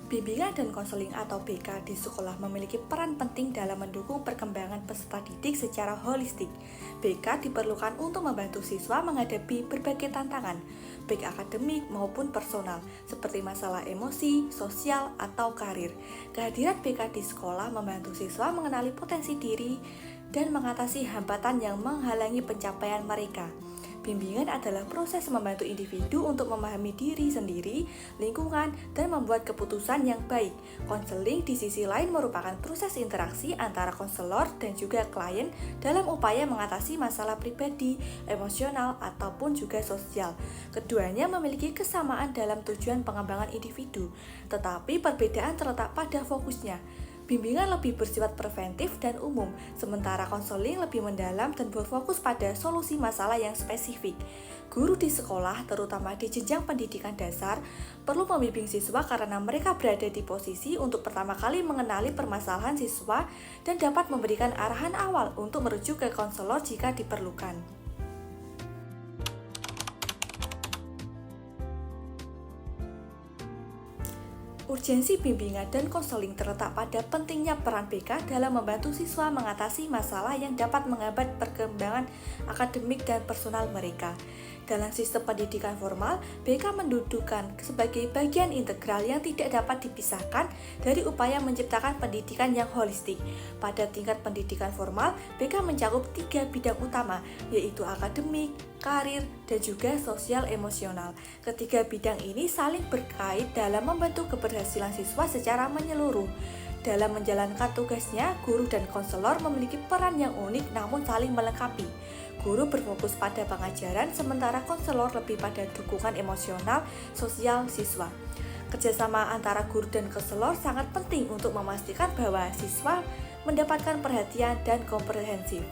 Bimbingan dan konseling atau BK di sekolah memiliki peran penting dalam mendukung perkembangan peserta didik secara holistik. BK diperlukan untuk membantu siswa menghadapi berbagai tantangan, baik akademik maupun personal, seperti masalah emosi, sosial, atau karir. Kehadiran BK di sekolah membantu siswa mengenali potensi diri dan mengatasi hambatan yang menghalangi pencapaian mereka. Bimbingan adalah proses membantu individu untuk memahami diri sendiri, lingkungan, dan membuat keputusan yang baik. Konseling di sisi lain merupakan proses interaksi antara konselor dan juga klien dalam upaya mengatasi masalah pribadi, emosional, ataupun juga sosial. Keduanya memiliki kesamaan dalam tujuan pengembangan individu, tetapi perbedaan terletak pada fokusnya. Bimbingan lebih bersifat preventif dan umum, sementara konseling lebih mendalam dan berfokus pada solusi masalah yang spesifik. Guru di sekolah, terutama di jenjang pendidikan dasar, perlu membimbing siswa karena mereka berada di posisi untuk pertama kali mengenali permasalahan siswa dan dapat memberikan arahan awal untuk merujuk ke konselor jika diperlukan. Urgensi bimbingan dan konseling terletak pada pentingnya peran BK dalam membantu siswa mengatasi masalah yang dapat menghambat perkembangan akademik dan personal mereka. Dalam sistem pendidikan formal, BK mendudukan sebagai bagian integral yang tidak dapat dipisahkan dari upaya menciptakan pendidikan yang holistik. Pada tingkat pendidikan formal, BK mencakup 3 bidang utama, yaitu akademik, karir, dan juga sosial emosional. Ketiga bidang ini saling berkait dalam membantu keberhasilan siswa secara menyeluruh. Dalam menjalankan tugasnya, guru dan konselor memiliki peran yang unik namun saling melengkapi. Guru berfokus pada pengajaran, sementara konselor lebih pada dukungan emosional, sosial siswa. Kerjasama antara guru dan konselor sangat penting untuk memastikan bahwa siswa mendapatkan perhatian dan komprehensif.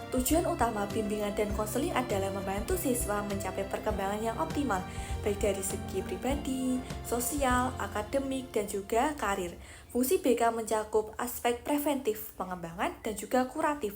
Tujuan utama bimbingan dan konseling adalah membantu siswa mencapai perkembangan yang optimal, baik dari segi pribadi, sosial, akademik, dan juga karir. Fungsi BK mencakup aspek preventif, pengembangan, dan juga kuratif.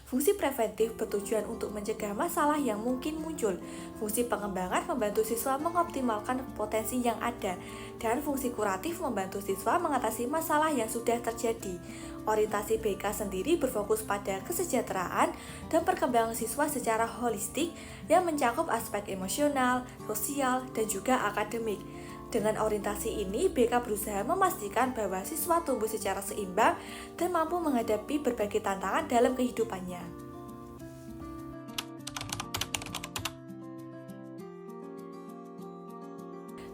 Fungsi preventif bertujuan untuk mencegah masalah yang mungkin muncul. Fungsi pengembangan membantu siswa mengoptimalkan potensi yang ada, dan fungsi kuratif membantu siswa mengatasi masalah yang sudah terjadi. Orientasi BK sendiri berfokus pada kesejahteraan dan perkembangan siswa secara holistik yang mencakup aspek emosional, sosial, dan juga akademik. Dengan orientasi ini, BK berusaha memastikan bahwa siswa tumbuh secara seimbang dan mampu menghadapi berbagai tantangan dalam kehidupannya.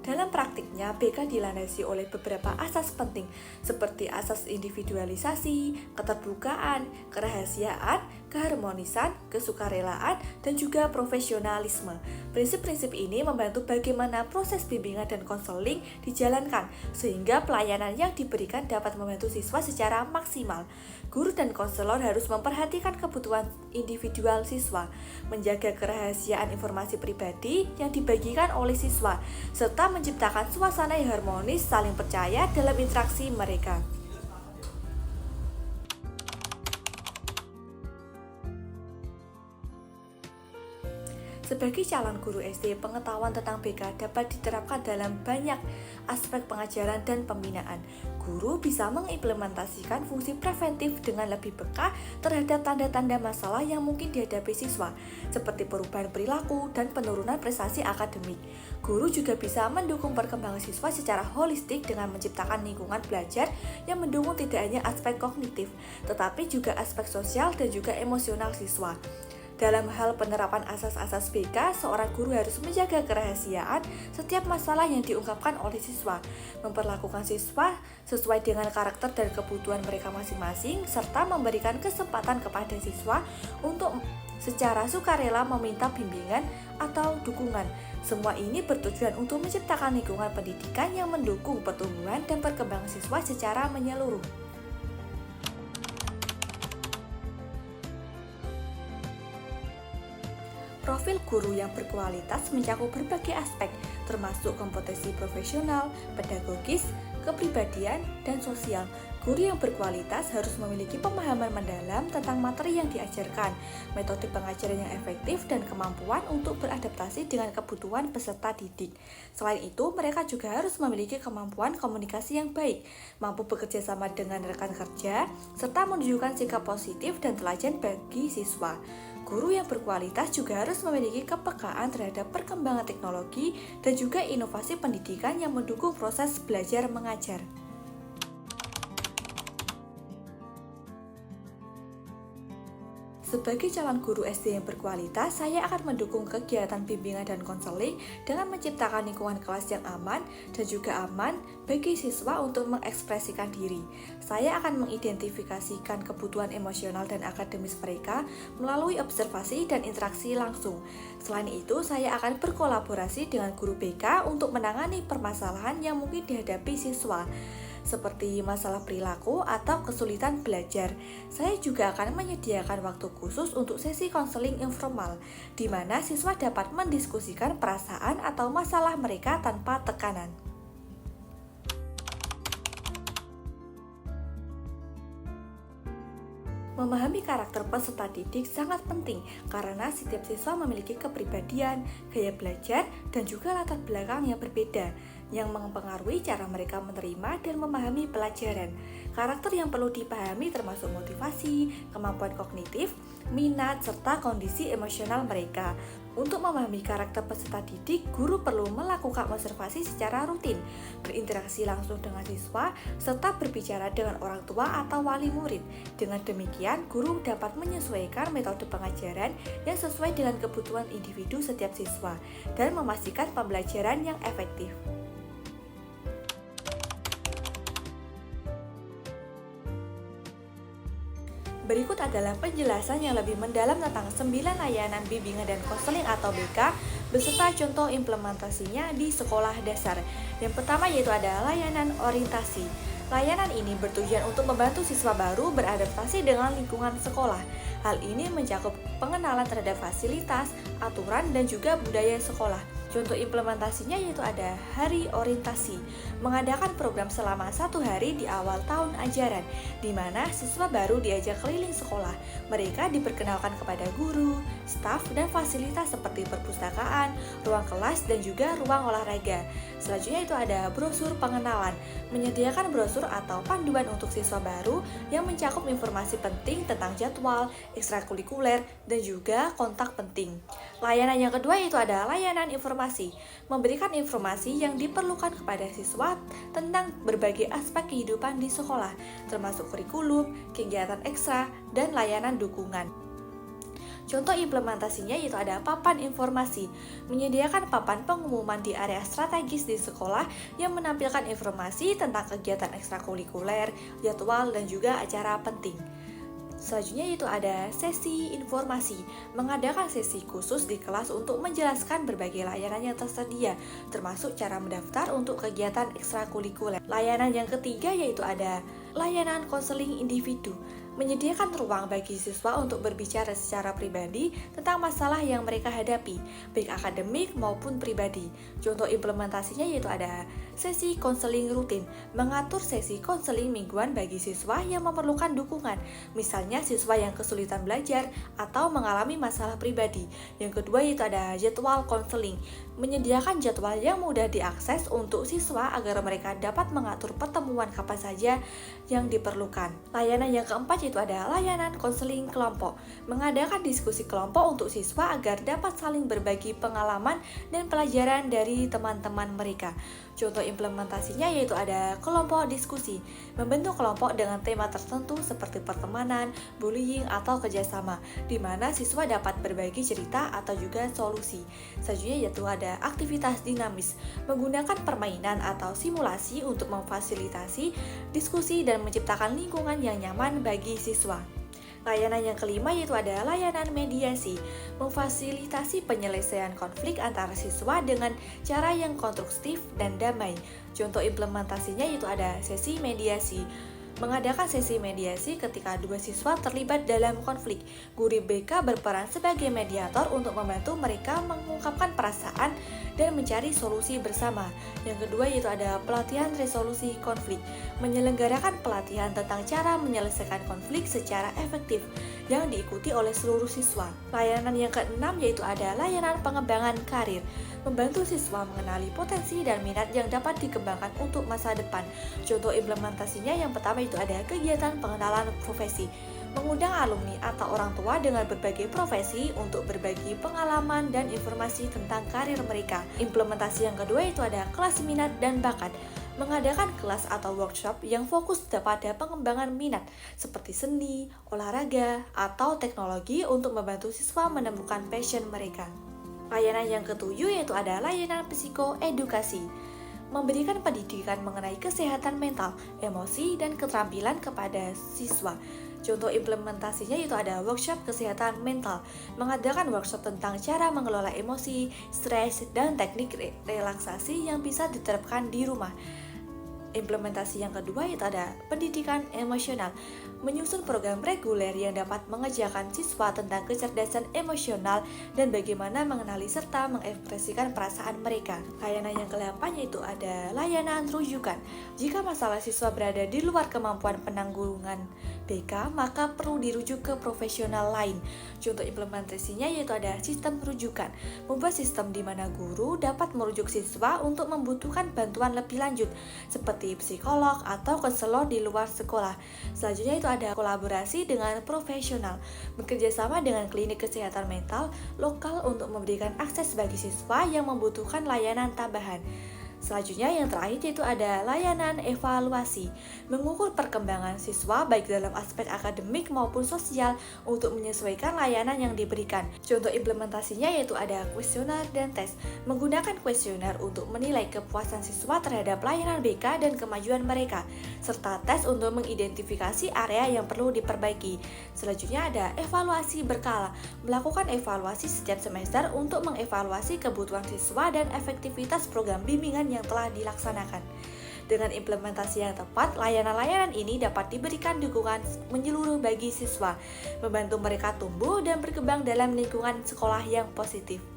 Dalam praktiknya, BK dilandasi oleh beberapa asas penting seperti asas individualisasi, keterbukaan, kerahasiaan, keharmonisan, kesukarelaan, dan juga profesionalisme. Prinsip-prinsip ini membantu bagaimana proses bimbingan dan konseling dijalankan, sehingga pelayanan yang diberikan dapat membantu siswa secara maksimal. Guru dan konselor harus memperhatikan kebutuhan individual siswa, menjaga kerahasiaan informasi pribadi yang dibagikan oleh siswa, serta menciptakan suasana yang harmonis saling percaya dalam interaksi mereka. Sebagai calon guru SD, pengetahuan tentang BK dapat diterapkan dalam banyak aspek pengajaran dan pembinaan. Guru bisa mengimplementasikan fungsi preventif dengan lebih peka terhadap tanda-tanda masalah yang mungkin dihadapi siswa, seperti perubahan perilaku dan penurunan prestasi akademik. Guru juga bisa mendukung perkembangan siswa secara holistik dengan menciptakan lingkungan belajar yang mendukung tidak hanya aspek kognitif, tetapi juga aspek sosial dan juga emosional siswa. Dalam hal penerapan asas-asas BK, seorang guru harus menjaga kerahasiaan setiap masalah yang diungkapkan oleh siswa, memperlakukan siswa sesuai dengan karakter dan kebutuhan mereka masing-masing, serta memberikan kesempatan kepada siswa untuk secara sukarela meminta bimbingan atau dukungan. Semua ini bertujuan untuk menciptakan lingkungan pendidikan yang mendukung pertumbuhan dan perkembangan siswa secara menyeluruh. Profil guru yang berkualitas mencakup berbagai aspek, termasuk kompetensi profesional, pedagogis, kepribadian, dan sosial. Guru yang berkualitas harus memiliki pemahaman mendalam tentang materi yang diajarkan, metode pengajaran yang efektif, dan kemampuan untuk beradaptasi dengan kebutuhan peserta didik. Selain itu, mereka juga harus memiliki kemampuan komunikasi yang baik, mampu bekerja sama dengan rekan kerja, serta menunjukkan sikap positif dan teladan bagi siswa. Guru yang berkualitas juga harus memiliki kepekaan terhadap perkembangan teknologi dan juga inovasi pendidikan yang mendukung proses belajar mengajar. Sebagai calon guru SD yang berkualitas, saya akan mendukung kegiatan bimbingan dan konseling dengan menciptakan lingkungan kelas yang aman dan juga aman bagi siswa untuk mengekspresikan diri. Saya akan mengidentifikasikan kebutuhan emosional dan akademis mereka melalui observasi dan interaksi langsung. Selain itu, saya akan berkolaborasi dengan guru BK untuk menangani permasalahan yang mungkin dihadapi siswa, seperti masalah perilaku atau kesulitan belajar. Saya juga akan menyediakan waktu khusus untuk sesi konseling informal, di mana siswa dapat mendiskusikan perasaan atau masalah mereka tanpa tekanan. Memahami karakter peserta didik sangat penting karena setiap siswa memiliki kepribadian, gaya belajar, dan juga latar belakang yang berbeda yang mempengaruhi cara mereka menerima dan memahami pelajaran. Karakter yang perlu dipahami termasuk motivasi, kemampuan kognitif, minat, serta kondisi emosional mereka. Untuk memahami karakter peserta didik, guru perlu melakukan observasi secara rutin, berinteraksi langsung dengan siswa, serta berbicara dengan orang tua atau wali murid. Dengan demikian, guru dapat menyesuaikan metode pengajaran yang sesuai dengan kebutuhan individu setiap siswa dan memastikan pembelajaran yang efektif. Berikut adalah penjelasan yang lebih mendalam tentang 9 layanan bimbingan dan konseling atau BK beserta contoh implementasinya di sekolah dasar. Yang pertama yaitu ada layanan orientasi. Layanan ini bertujuan untuk membantu siswa baru beradaptasi dengan lingkungan sekolah. Hal ini mencakup pengenalan terhadap fasilitas, aturan, dan juga budaya sekolah. Contoh implementasinya yaitu ada hari orientasi, mengadakan program selama 1 hari di awal tahun ajaran, di mana siswa baru diajak keliling sekolah. Mereka diperkenalkan kepada guru, staf, dan fasilitas seperti perpustakaan, ruang kelas, dan juga ruang olahraga. Selanjutnya itu ada brosur pengenalan, menyediakan brosur atau panduan untuk siswa baru yang mencakup informasi penting tentang jadwal, ekstrakurikuler, dan juga kontak penting. Layanan yang kedua itu ada layanan informasi, memberikan informasi yang diperlukan kepada siswa tentang berbagai aspek kehidupan di sekolah, termasuk kurikulum, kegiatan ekstra, dan layanan dukungan. Contoh implementasinya yaitu ada papan informasi, menyediakan papan pengumuman di area strategis di sekolah yang menampilkan informasi tentang kegiatan ekstrakurikuler, jadwal, dan juga acara penting. Selanjutnya itu ada sesi informasi, mengadakan sesi khusus di kelas untuk menjelaskan berbagai layanan yang tersedia, termasuk cara mendaftar untuk kegiatan ekstrakurikuler. Layanan yang ketiga yaitu ada layanan konseling individu, menyediakan ruang bagi siswa untuk berbicara secara pribadi tentang masalah yang mereka hadapi, baik akademik maupun pribadi. Contoh implementasinya yaitu ada sesi konseling rutin, mengatur sesi konseling mingguan bagi siswa yang memerlukan dukungan, misalnya siswa yang kesulitan belajar atau mengalami masalah pribadi. Yang kedua yaitu ada jadwal konseling, menyediakan jadwal yang mudah diakses untuk siswa agar mereka dapat mengatur pertemuan kapan saja yang diperlukan. Layanan yang keempat yaitu ada layanan konseling kelompok, mengadakan diskusi kelompok untuk siswa agar dapat saling berbagi pengalaman dan pelajaran dari teman-teman mereka. Contoh implementasinya yaitu ada kelompok diskusi, membentuk kelompok dengan tema tertentu seperti pertemanan, bullying, atau kerjasama, di mana siswa dapat berbagi cerita atau juga solusi. Selanjutnya yaitu ada aktivitas dinamis, menggunakan permainan atau simulasi untuk memfasilitasi diskusi dan menciptakan lingkungan yang nyaman bagi siswa. Layanan yang kelima yaitu ada layanan mediasi, memfasilitasi penyelesaian konflik antara siswa dengan cara yang konstruktif dan damai. Contoh implementasinya yaitu ada sesi mediasi, Mengadakan sesi mediasi ketika dua siswa terlibat dalam konflik. Guru BK berperan sebagai mediator untuk membantu mereka mengungkapkan perasaan dan mencari solusi bersama. Yang kedua yaitu ada pelatihan resolusi konflik. Menyelenggarakan pelatihan tentang cara menyelesaikan konflik secara efektif yang diikuti oleh seluruh siswa. Layanan yang keenam yaitu ada layanan pengembangan karir. Membantu siswa mengenali potensi dan minat yang dapat dikembangkan untuk masa depan. Contoh implementasinya yang pertama itu ada kegiatan pengenalan profesi. Mengundang alumni atau orang tua dengan berbagai profesi untuk berbagi pengalaman dan informasi tentang karir mereka. Implementasi yang kedua itu ada kelas minat dan bakat. Mengadakan kelas atau workshop yang fokus pada pengembangan minat seperti seni, olahraga, atau teknologi untuk membantu siswa menemukan passion mereka. Layanan yang ketujuh yaitu ada layanan psikoedukasi. Memberikan pendidikan mengenai kesehatan mental, emosi, dan keterampilan kepada siswa. Contoh implementasinya yaitu ada workshop kesehatan mental, mengadakan workshop tentang cara mengelola emosi, stres, dan teknik relaksasi yang bisa diterapkan di rumah. Implementasi yang kedua yaitu ada pendidikan emosional, menyusun program reguler yang dapat mengajarkan siswa tentang kecerdasan emosional dan bagaimana mengenali serta mengekspresikan perasaan mereka. Layanan yang ke-8 yaitu ada layanan rujukan. Jika masalah siswa berada di luar kemampuan penanggulangan BK, maka perlu dirujuk ke profesional lain. Contoh implementasinya yaitu ada sistem rujukan, membuat sistem di mana guru dapat merujuk siswa untuk membutuhkan bantuan lebih lanjut, seperti psikolog atau konselor di luar sekolah. Selanjutnya itu ada kolaborasi dengan profesional, bekerja sama dengan klinik kesehatan mental lokal untuk memberikan akses bagi siswa yang membutuhkan layanan tambahan. Selanjutnya yang terakhir yaitu ada layanan evaluasi, mengukur perkembangan siswa baik dalam aspek akademik maupun sosial untuk menyesuaikan layanan yang diberikan. Contoh implementasinya yaitu ada kuesioner dan tes, menggunakan kuesioner untuk menilai kepuasan siswa terhadap layanan BK dan kemajuan mereka, serta tes untuk mengidentifikasi area yang perlu diperbaiki. Selanjutnya ada evaluasi berkala, melakukan evaluasi setiap semester untuk mengevaluasi kebutuhan siswa dan efektivitas program bimbingan yang telah dilaksanakan. Dengan implementasi yang tepat, layanan-layanan ini dapat diberikan dukungan menyeluruh bagi siswa, membantu mereka tumbuh dan berkembang dalam lingkungan sekolah yang positif.